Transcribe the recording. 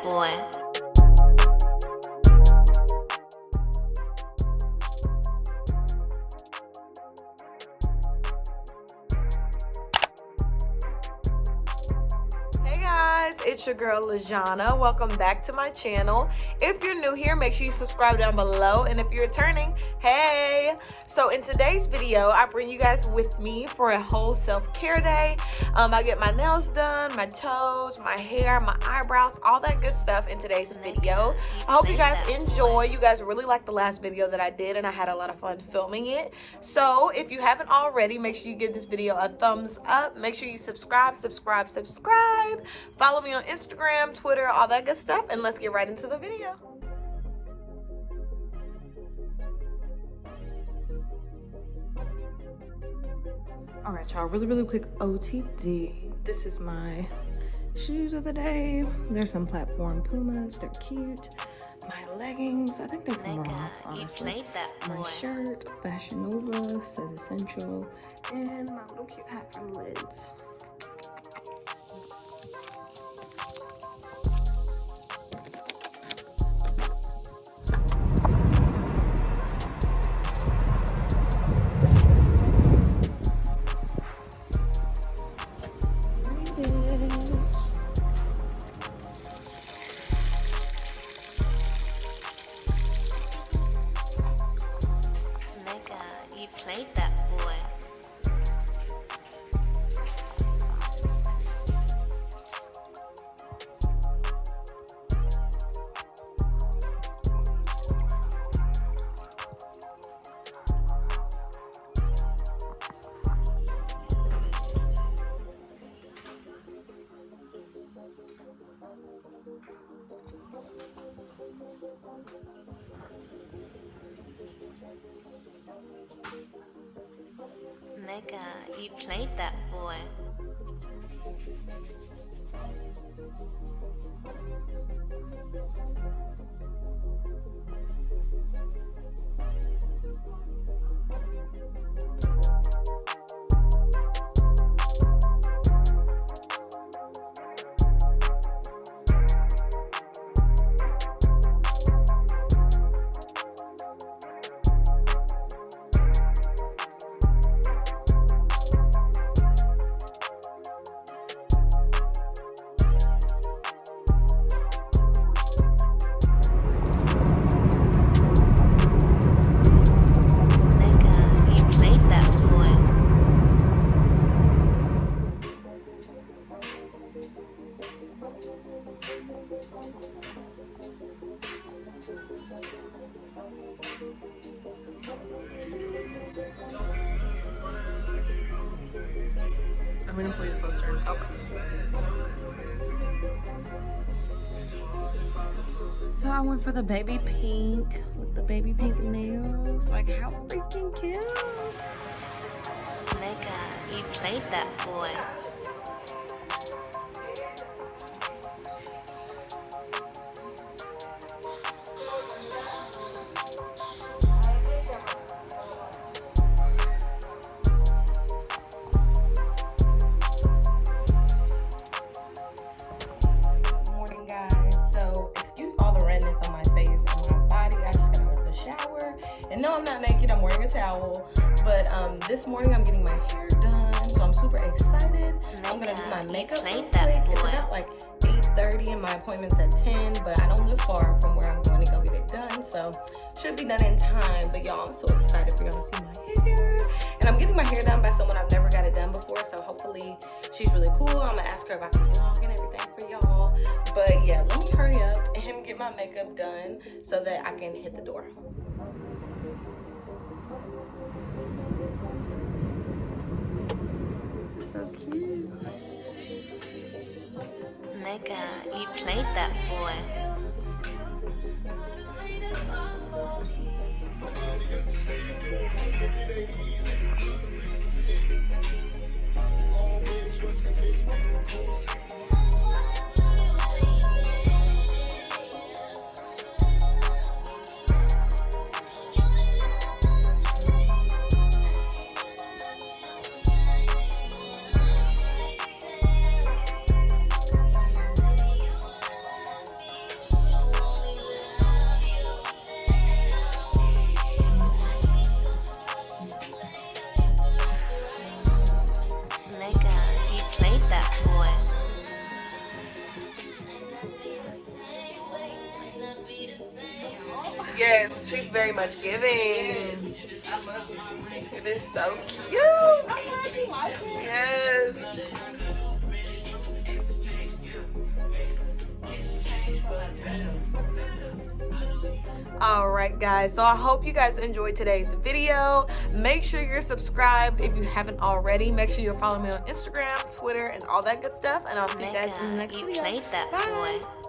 boy. Hey guys, it's your girl Lajana. Welcome back to my channel. If you're new here, make sure you subscribe down below, and if you're returning, hey! So in today's video, I bring you guys with me for a whole self-care day. I get my nails done, my toes, my hair, my eyebrows, all that good stuff in today's video. I hope you guys enjoy. You guys really liked the last video that I did, and I had a lot of fun filming it. So if you haven't already, make sure you give this video a thumbs up. Make sure you subscribe. Follow me on Instagram, Twitter, all that good stuff, and let's get right into the video. All right, y'all, really quick OTD. This is my shoes of the day. There's some platform Pumas, they're cute. My leggings, I think they're from Ross, honestly. My shirt, Fashion Nova, says Essential, and my little cute hat from Lids. You played that boy. Nigga, you played that boy. I'm gonna play the poster. Okay. So I went for the baby pink with the baby pink nails. Like, how freaking cute! Nigga, you played that boy. And no, I'm not naked, I'm wearing a towel. But this morning I'm getting my hair done, so I'm super excited. I'm gonna do my makeup real quick. It's about like 8:30 and my appointment's at 10, but I don't live far from where I'm going to go get it done, so should be done in time. But y'all, I'm so excited for y'all to see my hair. And I'm getting my hair done by someone I've never got it done before, so hopefully she's really cool. I'm gonna ask her if I can vlog and everything for y'all. But yeah, let me hurry up and get my makeup done so that I can hit the door. So cute. Nigga, you played that boy. Yes, she's very much giving. It is so cute. Yes. Alright guys, so I hope you guys enjoyed today's video. Make sure you're subscribed if you haven't already. Make sure you're following me on Instagram, Twitter, and all that good stuff. And I'll see you guys in the next video. You played that Bye. boy.